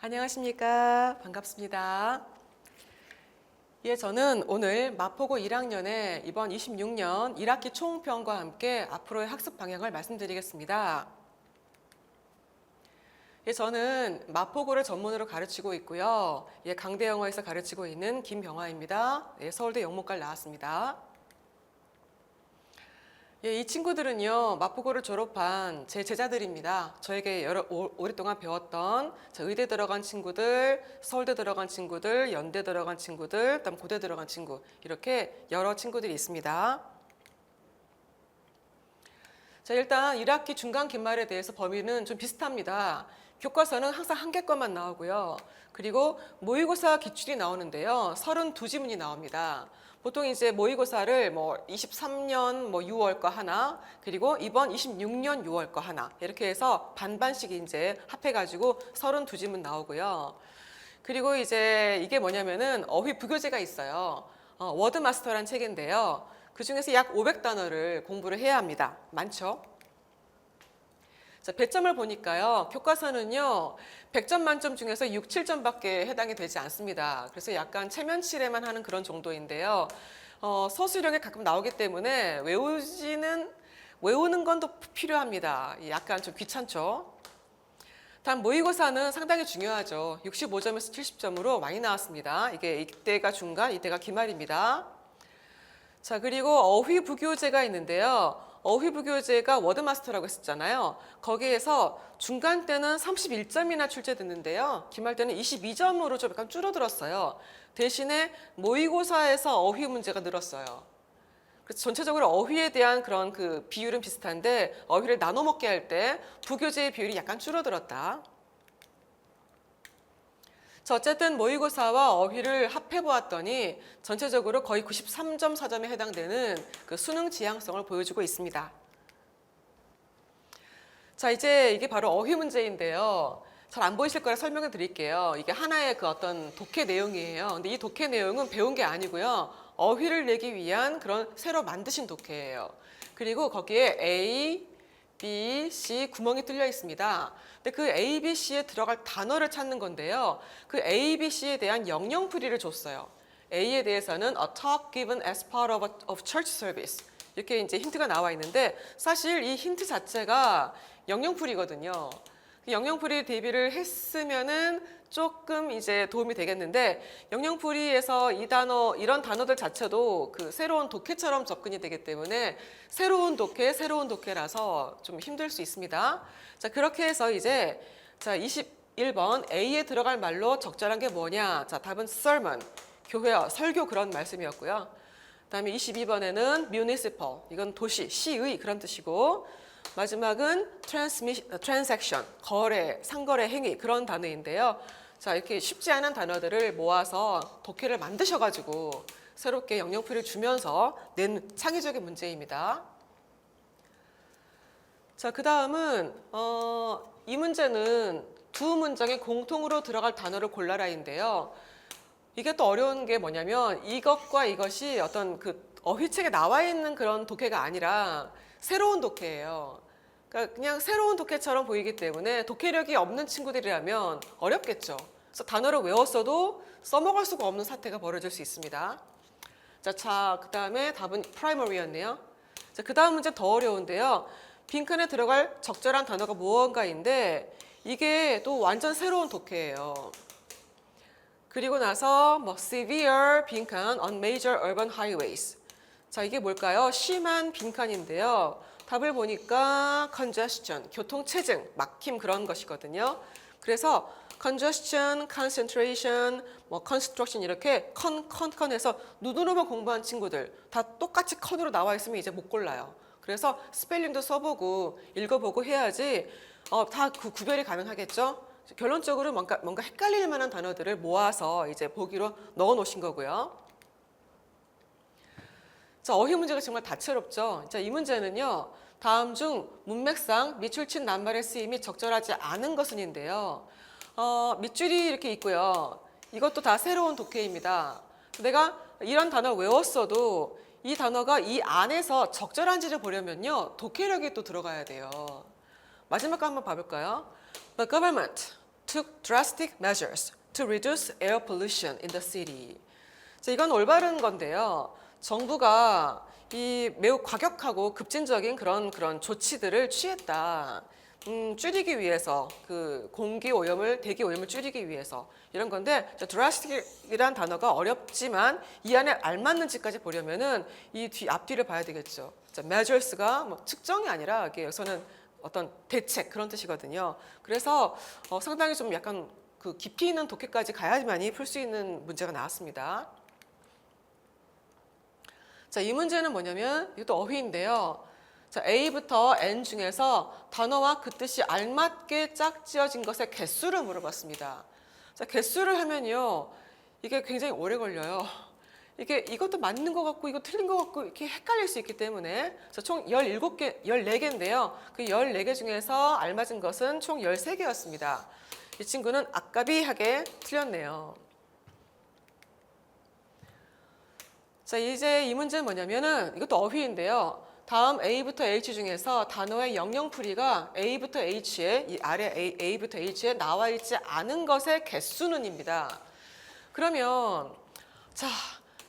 안녕하십니까. 반갑습니다. 예, 저는 오늘 마포고 1학년의 이번 26년 1학기 총평과 함께 앞으로의 학습 방향을 말씀드리겠습니다. 예, 저는 마포고를 전문으로 가르치고 있고요. 예, 강대영어에서 가르치고 있는 김병화입니다. 예, 서울대 영문과를 나왔습니다. 예, 이 친구들은요, 마포고를 졸업한 제 제자들입니다. 저에게 오랫동안 배웠던 의대 들어간 친구들, 서울대 들어간 친구들, 연대 들어간 친구들, 그다음 고대 들어간 친구, 이렇게 여러 친구들이 있습니다. 자, 일단 1학기 중간 기말에 대해서 범위는 좀 비슷합니다. 교과서는 항상 한 개과만 나오고요. 그리고 모의고사 기출이 나오는데요. 32지문이 나옵니다. 보통 이제 모의고사를 23년 6월 거 하나, 그리고 이번 26년 6월 거 하나, 이렇게 해서 반반씩 이제 합해가지고 32지문 나오고요. 그리고 이제 이게 뭐냐면은 어휘 부교재가 있어요. 워드마스터란 책인데요. 그 중에서 약 500단어를 공부를 해야 합니다. 많죠? 자, 배점을 보니까요. 교과서는요. 100점 만점 중에서 6, 7점밖에 해당이 되지 않습니다. 그래서 약간 체면치레만 하는 그런 정도인데요. 서술형에 가끔 나오기 때문에 외우는 건 더 필요합니다. 약간 좀 귀찮죠? 다음 모의고사는 상당히 중요하죠. 65점에서 70점으로 많이 나왔습니다. 이때가 중간, 이때가 기말입니다. 자, 그리고 어휘부교재가 있는데요. 어휘부교재가 워드마스터라고 했었잖아요. 거기에서 중간 때는 31점이나 출제됐는데요. 기말 때는 22점으로 좀 약간 줄어들었어요. 대신에 모의고사에서 어휘 문제가 늘었어요. 그래서 전체적으로 어휘에 대한 그런 그 비율은 비슷한데 어휘를 나눠 먹게 할 때 부교재의 비율이 약간 줄어들었다. 자, 어쨌든 모의고사와 어휘를 합해보았더니 전체적으로 거의 93.4점에 해당되는 그 수능 지향성을 보여주고 있습니다. 자, 이제 이게 바로 어휘 문제인데요. 잘 안 보이실 거라 설명을 드릴게요. 이게 하나의 그 어떤 독해 내용이에요. 근데 이 독해 내용은 배운 게 아니고요. 어휘를 내기 위한 그런 새로 만드신 독해예요. 그리고 거기에 A, B, C 구멍이 뚫려 있습니다. 근데 그 A, B, C에 들어갈 단어를 찾는 건데요. 그 A, B, C에 대한 영영풀이를 줬어요. A에 대해서는 a talk given as part of church service. 이렇게 이제 힌트가 나와 있는데 사실 이 힌트 자체가 영영풀이거든요. 영영풀이 대비를 했으면은 조금 이제 도움이 되겠는데 영영풀이에서 이런 단어들 자체도 그 새로운 독해처럼 접근이 되기 때문에 새로운 독해라서 좀 힘들 수 있습니다. 자, 그렇게 해서 이제 자, 21번 A에 들어갈 말로 적절한 게 뭐냐? 자, 답은 sermon, 교회어, 설교 그런 말씀이었고요. 그다음에 22번에는 municipal, 이건 도시, 시의 그런 뜻이고 마지막은 transaction, 거래, 상거래 행위 그런 단어인데요. 자, 이렇게 쉽지 않은 단어들을 모아서 독해를 만드셔가지고 새롭게 영영풀이를 주면서 낸 창의적인 문제입니다. 자, 그 다음은 이 문제는 두 문장에 공통으로 들어갈 단어를 골라라인데요. 이게 또 어려운 게 뭐냐면 이것과 이것이 어떤 그 어휘책에 나와 있는 그런 독해가 아니라 새로운 독해예요. 그러니까 그냥 새로운 독해처럼 보이기 때문에 독해력이 없는 친구들이라면 어렵겠죠. 그래서 단어를 외웠어도 써먹을 수가 없는 사태가 벌어질 수 있습니다. 자, 그 다음에 답은 primary였네요. 자, 그 다음 문제 더 어려운데요. 빈칸에 들어갈 적절한 단어가 무언가인데 이게 또 완전 새로운 독해예요. 그리고 나서 severe 빈칸 on major urban highways. 자, 이게 뭘까요? 심한 빈칸인데요. 답을 보니까 congestion, 교통체증, 막힘 그런 것이거든요. 그래서 congestion, concentration, construction 이렇게 컨해서 눈으로만 공부한 친구들 다 똑같이 컨으로 나와 있으면 이제 못 골라요. 그래서 스펠링도 써보고 읽어보고 해야지 다 그 구별이 가능하겠죠. 결론적으로 뭔가 헷갈릴 만한 단어들을 모아서 이제 보기로 넣어 놓으신 거고요. 자, 어휘 문제가 정말 다채롭죠. 자, 이 문제는요. 다음 중 문맥상 밑줄친 낱말의 쓰임이 적절하지 않은 것은인데요. 밑줄이 이렇게 있고요. 이것도 다 새로운 독해입니다. 내가 이런 단어를 외웠어도 이 단어가 이 안에서 적절한지를 보려면요. 독해력이 또 들어가야 돼요. 마지막 거 한번 봐볼까요? The government, took drastic measures to reduce air pollution in the city. 자, 이건 올바른 건데요. 정부가 이 매우 과격하고 급진적인 그런 조치들을 취했다. 줄이기 위해서 그 공기 오염을 대기 오염을 줄이기 위해서 이런 건데 drastic이란 단어가 어렵지만 이 안에 알맞는지까지 보려면은 이 앞뒤를 봐야 되겠죠. 자, measures가 뭐 측정이 아니라 이게 여기서는 어떤 대책 그런 뜻이거든요. 그래서 상당히 좀 약간 그 깊이 있는 독해까지 가야지만이 풀 수 있는 문제가 나왔습니다. 자, 이 문제는 뭐냐면 이것도 어휘인데요. 자, A부터 N 중에서 단어와 그 뜻이 알맞게 짝지어진 것의 개수를 물어봤습니다. 자, 개수를 하면요. 이게 굉장히 오래 걸려요. 이게 이것도 맞는 것 같고 이거 틀린 것 같고 이렇게 헷갈릴 수 있기 때문에 총 17개, 14개인데요. 그 14개 중에서 알맞은 것은 총 13개였습니다. 이 친구는 아까비하게 틀렸네요. 자, 이제 이 문제는 뭐냐면은 이것도 어휘인데요. 다음 A부터 H 중에서 단어의 영영풀이가 A부터 H에 이 아래 A부터 H에 나와 있지 않은 것의 개수는입니다. 그러면 자,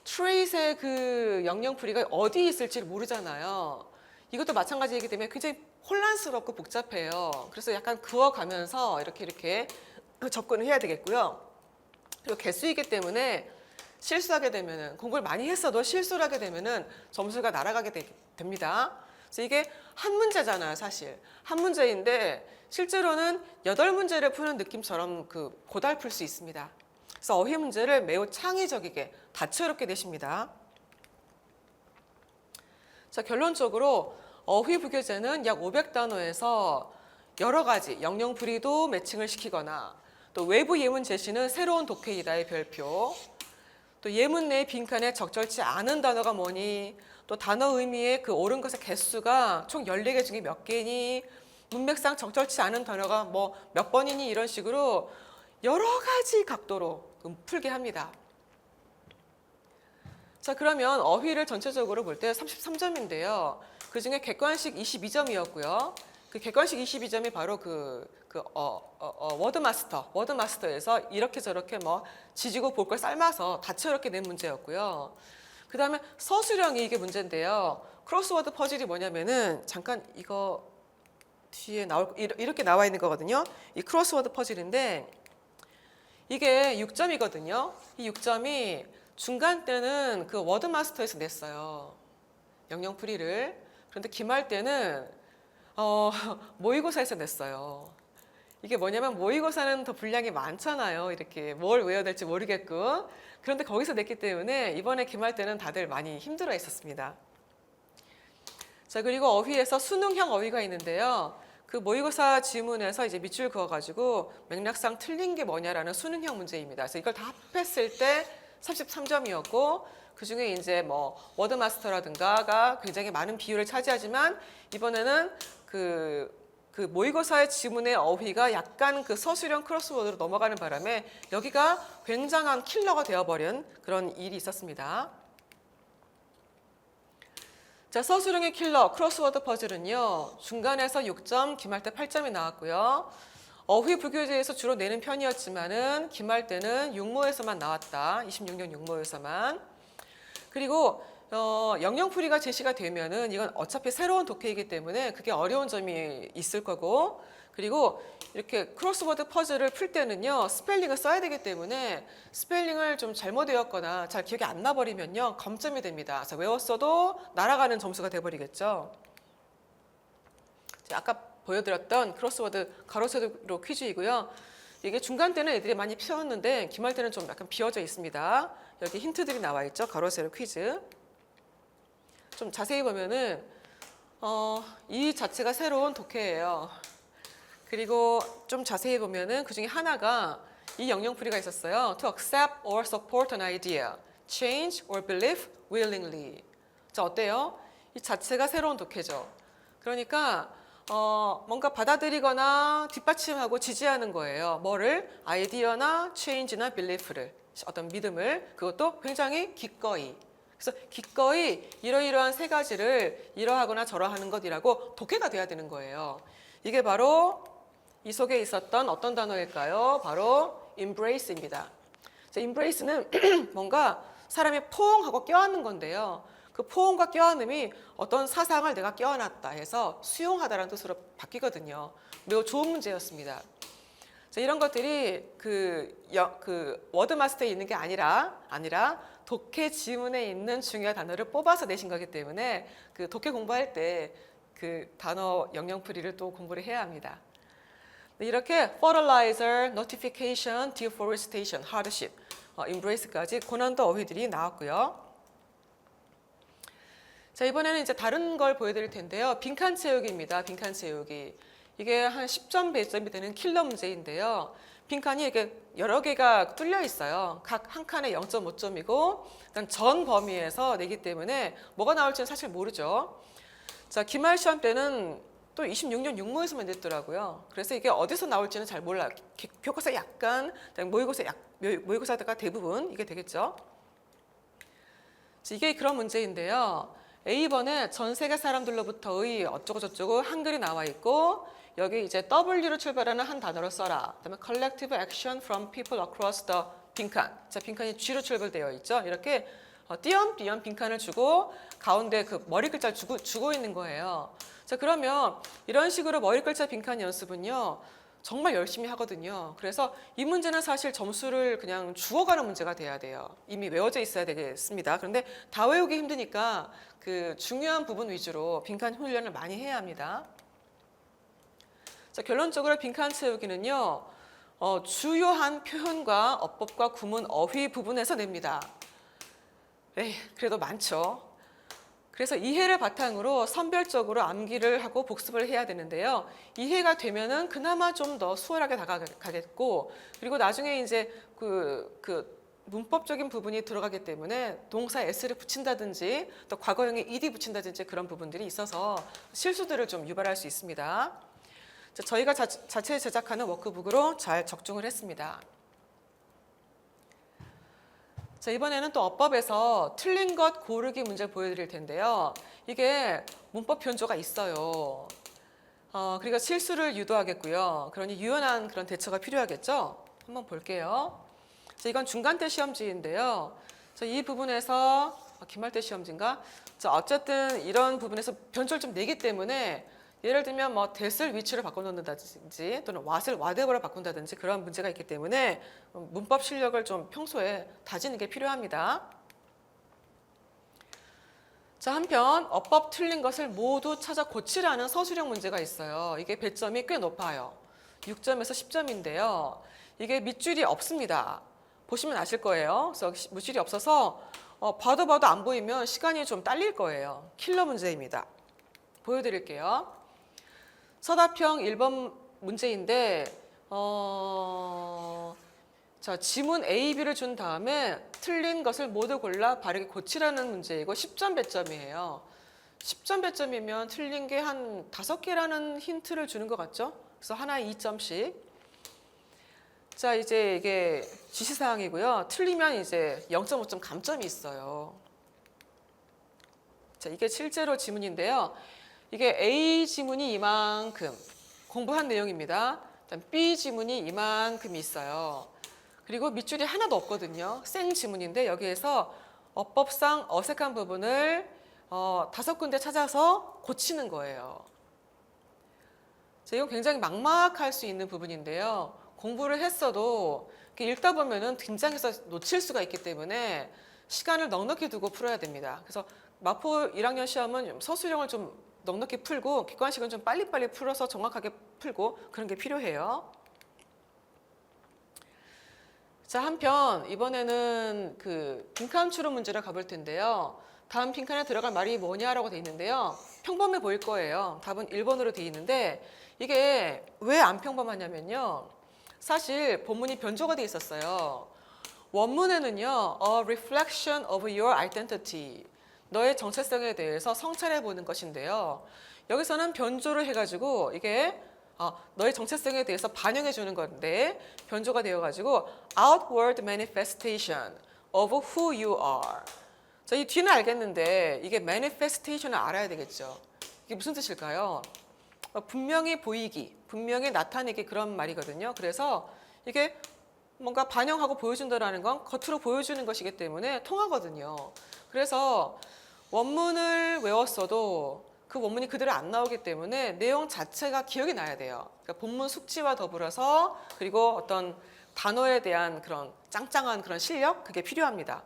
trace의 그 영영풀이가 어디 있을지 모르잖아요. 이것도 마찬가지이기 때문에 굉장히 혼란스럽고 복잡해요. 그래서 약간 그어가면서 이렇게 접근을 해야 되겠고요. 그리고 개수이기 때문에 실수하게 되면은 공부를 많이 했어도 실수를 하게 되면은 점수가 날아가게 됩니다. 그래서 이게 한 문제잖아요, 사실. 한 문제인데 실제로는 8문제를 푸는 느낌처럼 그 고달플 수 있습니다. 그래서 어휘 문제를 매우 창의적이게 다채롭게 내십니다. 자, 결론적으로 어휘 부교재는 약 500단어에서 여러 가지 영영불이도 매칭을 시키거나 또 외부 예문 제시는 새로운 독해이다의 별표, 또 예문 내 빈칸에 적절치 않은 단어가 뭐니, 또 단어 의미의 그 옳은 것의 개수가 총 14개 중에 몇 개니, 문맥상 적절치 않은 단어가 뭐 몇 번이니 이런 식으로 여러 가지 각도로 풀게 합니다. 자, 그러면 어휘를 전체적으로 볼 때 33점인데요. 그 중에 객관식 22점이었고요. 그 객관식 22점이 바로 워드마스터에서 이렇게 저렇게 뭐 지지고 볼 걸 삶아서 다채롭게 낸 문제였고요. 그 다음에 서술형이 이게 문제인데요. 크로스워드 퍼즐이 뭐냐면은 잠깐 이거 뒤에 이렇게 나와 있는 거거든요. 이 크로스워드 퍼즐인데 이게 6점이거든요. 이 6점이 중간 때는 그 워드마스터에서 냈어요. 영영풀이를. 그런데 기말 때는 모의고사에서 냈어요. 이게 뭐냐면 모의고사는 더 분량이 많잖아요. 이렇게 뭘 외워야 될지 모르겠고. 그런데 거기서 냈기 때문에 이번에 기말 때는 다들 많이 힘들어 했었습니다. 자, 그리고 어휘에서 수능형 어휘가 있는데요. 그 모의고사 지문에서 이제 밑줄 그어가지고 맥락상 틀린 게 뭐냐라는 수능형 문제입니다. 그래서 이걸 다 합했을 때 33점이었고 그 중에 이제 뭐 워드마스터라든가가 굉장히 많은 비율을 차지하지만 이번에는 그 모의고사의 지문의 어휘가 약간 그 서술형 크로스워드로 넘어가는 바람에 여기가 굉장한 킬러가 되어버린 그런 일이 있었습니다. 자, 서술형의 킬러 크로스워드 퍼즐은요. 중간에서 6점, 기말 때 8점이 나왔고요. 어휘 부교재에서 주로 내는 편이었지만은 기말 때는 육모에서만 나왔다. 26년 육모에서만. 그리고 영영풀이가 제시가 되면은 이건 어차피 새로운 독해이기 때문에 그게 어려운 점이 있을 거고, 그리고 이렇게 크로스워드 퍼즐을 풀 때는요 스펠링을 써야 되기 때문에 스펠링을 좀 잘못 외웠거나 잘 기억이 안 나버리면요 감점이 됩니다. 그래서 외웠어도 날아가는 점수가 돼버리겠죠. 아까 보여드렸던 크로스워드 가로세로 퀴즈이고요. 이게 중간 때는 애들이 많이 피웠는데 기말 때는 좀 약간 비어져 있습니다. 여기 힌트들이 나와 있죠. 가로세로 퀴즈. 좀 자세히 보면은 이 자체가 새로운 독해예요. 그리고 좀 자세히 보면은 그 중에 하나가 이 영영풀이가 있었어요. To accept or support an idea, change or believe willingly. 자, 어때요? 이 자체가 새로운 독해죠. 그러니까 뭔가 받아들이거나 뒷받침하고 지지하는 거예요. 뭐를? 아이디어나 체인지나 빌리프를, 어떤 믿음을, 그것도 굉장히 기꺼이. 그래서 기꺼이 이러이러한 세 가지를 이러하거나 저러하는 것이라고 독해가 돼야 되는 거예요. 이게 바로 이 속에 있었던 어떤 단어일까요? 바로 embrace입니다. 자, embrace는 뭔가 사람이 포옹하고 껴안는 건데요. 그 포옹과 껴안음이 어떤 사상을 내가 껴안았다 해서 수용하다라는 뜻으로 바뀌거든요. 매우 좋은 문제였습니다. 자, 이런 것들이 그 워드마스터에 있는 게 아니라 독해 지문에 있는 중요한 단어를 뽑아서 내신 거기 때문에 그 독해 공부할 때 그 단어 영영풀이를 또 공부를 해야 합니다. 네, 이렇게 fertilizer, notification, deforestation, hardship, embrace까지 고난도 어휘들이 나왔고요. 자, 이번에는 이제 다른 걸 보여드릴 텐데요. 빈칸 채우기입니다. 빈칸 채우기. 이게 한 10점 배점이 되는 킬러 문제인데요. 빈칸이 이렇게 여러 개가 뚫려 있어요. 각 한 칸에 0.5점이고 일단 전 범위에서 내기 때문에 뭐가 나올지는 사실 모르죠. 자, 기말 시험 때는 또 26년 육모에서만 냈더라고요. 그래서 이게 어디서 나올지는 잘 몰라요. 교과서 약간, 모의고사가 대부분 이게 되겠죠. 자, 이게 그런 문제인데요. A번에 전 세계 사람들로부터의 어쩌고저쩌고 한글이 나와 있고 여기 이제 W로 출발하는 한 단어를 써라. 그다음에 collective action from people across the 빈칸. 자, 빈칸이 G로 출발되어 있죠. 이렇게 띄엄띄엄 빈칸을 주고 가운데 그 머리 글자를 주고 있는 거예요. 자, 그러면 이런 식으로 머리 글자 빈칸 연습은요. 정말 열심히 하거든요. 그래서 이 문제는 사실 점수를 그냥 주어가는 문제가 돼야 돼요. 이미 외워져 있어야 되겠습니다. 그런데 다 외우기 힘드니까 그 중요한 부분 위주로 빈칸 훈련을 많이 해야 합니다. 자, 결론적으로 빈칸 채우기는요. 주요한 표현과 어법과 구문, 어휘 부분에서 냅니다. 에이, 그래도 많죠. 그래서 이해를 바탕으로 선별적으로 암기를 하고 복습을 해야 되는데요. 이해가 되면은 그나마 좀 더 수월하게 다가가겠고, 그리고 나중에 이제 그 문법적인 부분이 들어가기 때문에 동사 s를 붙인다든지 또 과거형에 ed 붙인다든지 그런 부분들이 있어서 실수들을 좀 유발할 수 있습니다. 자, 저희가 자체 제작하는 워크북으로 잘 적중을 했습니다. 자, 이번에는 또 어법에서 틀린 것 고르기 문제를 보여드릴 텐데요. 이게 문법 변조가 있어요. 그러니까 실수를 유도하겠고요. 그러니 유연한 그런 대처가 필요하겠죠. 한번 볼게요. 자, 이건 중간때 시험지인데요. 자, 이 부분에서 기말때 시험지인가? 자, 어쨌든 이런 부분에서 변조를 좀 내기 때문에 예를 들면 뭐 that을 위치를 바꿔놓는다든지 또는 what을 바꾼다든지 그런 문제가 있기 때문에 문법 실력을 좀 평소에 다지는 게 필요합니다. 자, 한편 어법 틀린 것을 모두 찾아 고치라는 서술형 문제가 있어요. 이게 배점이 꽤 높아요. 6점에서 10점인데요. 이게 밑줄이 없습니다. 보시면 아실 거예요. 그래서 밑줄이 없어서 봐도 안 보이면 시간이 좀 딸릴 거예요. 킬러 문제입니다. 보여드릴게요. 서답형 1번 문제인데 자, 지문 A, B를 준 다음에 틀린 것을 모두 골라 바르게 고치라는 문제이고 10점 배점이에요. 10점 배점이면 틀린 게 한 5개라는 힌트를 주는 것 같죠? 그래서 하나에 2점씩. 자, 이제 이게 지시사항이고요. 틀리면 이제 0.5점 감점이 있어요. 자, 이게 실제로 지문인데요. 이게 A 지문이 이만큼 공부한 내용입니다. B 지문이 이만큼 있어요. 그리고 밑줄이 하나도 없거든요. 생 지문인데 여기에서 어법상 어색한 부분을 5군데 찾아서 고치는 거예요. 자, 이건 굉장히 막막할 수 있는 부분인데요. 공부를 했어도 읽다 보면은 긴장해서 놓칠 수가 있기 때문에 시간을 넉넉히 두고 풀어야 됩니다. 그래서 마포 1학년 시험은 서술형을 좀 넉넉히 풀고 객관식은 좀 빨리빨리 풀어서 정확하게 풀고 그런 게 필요해요. 자, 한편 이번에는 그 빈칸 추론 문제를 가볼 텐데요. 다음 빈칸에 들어갈 말이 뭐냐라고 돼 있는데요. 평범해 보일 거예요. 답은 1번으로 돼 있는데 이게 왜 안 평범하냐면요. 사실 본문이 변조가 돼 있었어요. 원문에는요. A reflection of your identity. 너의 정체성에 대해서 성찰해 보는 것인데요. 여기서는 변조를 해가지고 이게 너의 정체성에 대해서 반영해 주는 건데 변조가 되어가지고 outward manifestation of who you are. 자, 이 뒤는 알겠는데 이게 manifestation을 알아야 되겠죠. 이게 무슨 뜻일까요? 분명히 보이기, 분명히 나타내기 그런 말이거든요. 그래서 이게 뭔가 반영하고 보여준다는 건 겉으로 보여주는 것이기 때문에 통하거든요. 그래서 원문을 외웠어도 그 원문이 그대로 안 나오기 때문에 내용 자체가 기억이 나야 돼요. 그러니까 본문 숙지와 더불어서 그리고 어떤 단어에 대한 그런 짱짱한 그런 실력 그게 필요합니다.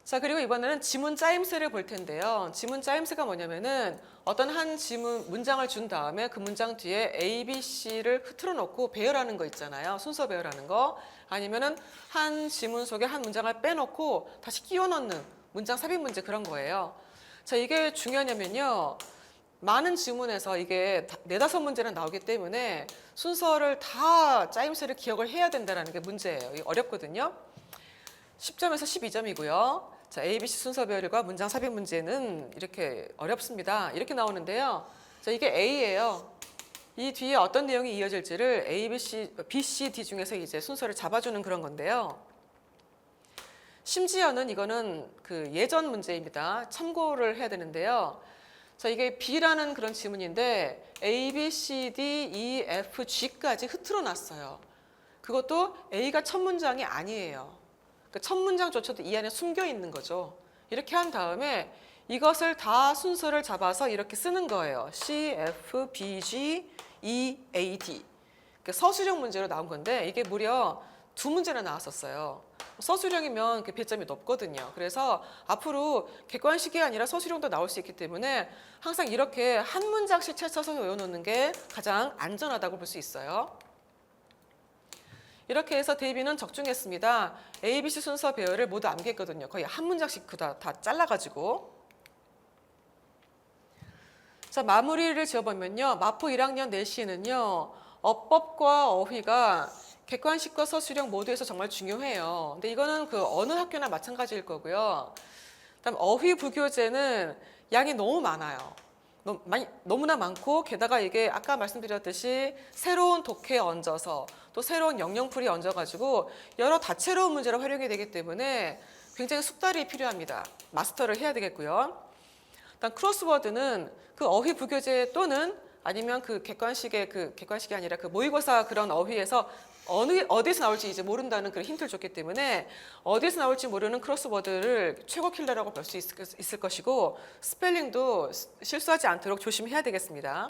자, 그리고 이번에는 지문 짜임새를 볼 텐데요. 지문 짜임새가 뭐냐면은 어떤 한 지문 문장을 준 다음에 그 문장 뒤에 A, B, C를 흐트러 놓고 배열하는 거 있잖아요. 순서 배열하는 거. 아니면은 한 지문 속에 한 문장을 빼놓고 다시 끼워 넣는 문장 삽입 문제 그런 거예요. 자, 이게 중요하냐면요. 많은 지문에서 이게 네다섯 문제는 나오기 때문에 순서를 다 짜임새를 기억을 해야 된다는 게 문제예요. 이게 어렵거든요. 10점에서 12점이고요. 자, ABC 순서 배열과 문장 삽입 문제는 이렇게 어렵습니다. 이렇게 나오는데요. 자, 이게 A예요. 이 뒤에 어떤 내용이 이어질지를 A, B, C, D 중에서 이제 순서를 잡아주는 그런 건데요. 심지어는 이거는 그 예전 문제입니다. 참고를 해야 되는데요. 자, 이게 B라는 그런 지문인데 A, B, C, D, E, F, G까지 흐트러 놨어요. 그것도 A가 첫 문장이 아니에요. 첫 문장조차도 이 안에 숨겨 있는 거죠. 이렇게 한 다음에 이것을 다 순서를 잡아서 이렇게 쓰는 거예요. C, F, B, G, E, A, D. 서술형 문제로 나온 건데 이게 무려 2문제나 나왔었어요. 서술형이면 배점이 높거든요. 그래서 앞으로 객관식이 아니라 서술형도 나올 수 있기 때문에 항상 이렇게 한 문장씩 채쳐서 외워놓는 게 가장 안전하다고 볼 수 있어요. 이렇게 해서 대비는 적중했습니다. A, B, C 순서 배열을 모두 암기했거든요. 거의 한 문장씩 다 잘라가지고. 자, 마무리를 지어보면요. 마포 1학년 내시는요. 어법과 어휘가 객관식과 서술형 모두에서 정말 중요해요. 근데 이거는 그 어느 학교나 마찬가지일 거고요. 그다음 어휘 부교재는 양이 너무 많아요. 너무나 많고 게다가 이게 아까 말씀드렸듯이 새로운 독해 얹어서 또 새로운 영영풀이 얹어가지고 여러 다채로운 문제로 활용이 되기 때문에 굉장히 숙달이 필요합니다. 마스터를 해야 되겠고요. 일단 크로스워드는 그 어휘 부교재 또는 아니면 그 객관식이 아니라 그 모의고사 그런 어휘에서 어디서 나올지 이제 모른다는 그런 힌트를 줬기 때문에 어디서 나올지 모르는 크로스워드를 최고 킬러라고 볼 수 있을 것이고 스펠링도 실수하지 않도록 조심해야 되겠습니다.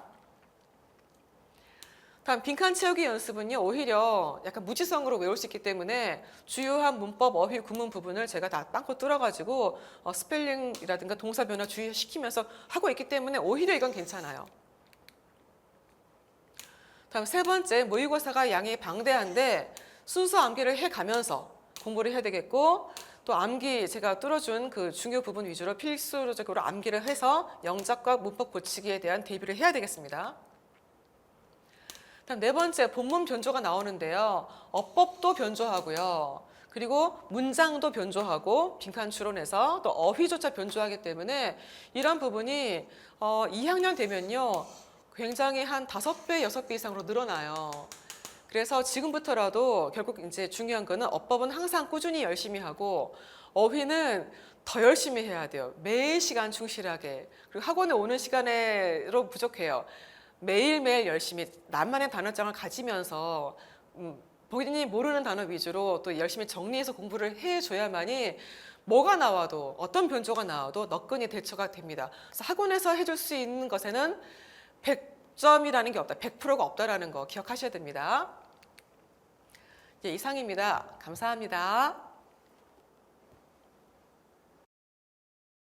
다음 빈칸 채우기 연습은요. 오히려 약간 무지성으로 외울 수 있기 때문에 주요한 문법, 어휘, 구문 부분을 제가 다 빵꾸 뚫어가지고 스펠링이라든가 동사 변화 주의시키면서 하고 있기 때문에 오히려 이건 괜찮아요. 다음 세 번째, 모의고사가 양이 방대한데 순서 암기를 해가면서 공부를 해야 되겠고 또 암기 제가 뚫어준 그 중요 부분 위주로 필수적으로 암기를 해서 영작과 문법 고치기에 대한 대비를 해야 되겠습니다. 다음 네 번째, 본문 변조가 나오는데요. 어법도 변조하고요. 그리고 문장도 변조하고 빈칸 추론해서 또 어휘조차 변조하기 때문에 이런 부분이 2학년 되면요. 굉장히 한 5배, 6배 이상으로 늘어나요. 그래서 지금부터라도 결국 이제 중요한 거는 어법은 항상 꾸준히 열심히 하고 어휘는 더 열심히 해야 돼요. 매일 시간 충실하게. 그리고 학원에 오는 시간으로 부족해요. 매일매일 열심히 나만의 단어장을 가지면서 본인이 모르는 단어 위주로 또 열심히 정리해서 공부를 해줘야만이 뭐가 나와도 어떤 변조가 나와도 너끈히 대처가 됩니다. 그래서 학원에서 해줄 수 있는 것에는 100점이라는 게 없다. 100%가 없다라는 거 기억하셔야 됩니다. 이상입니다. 감사합니다.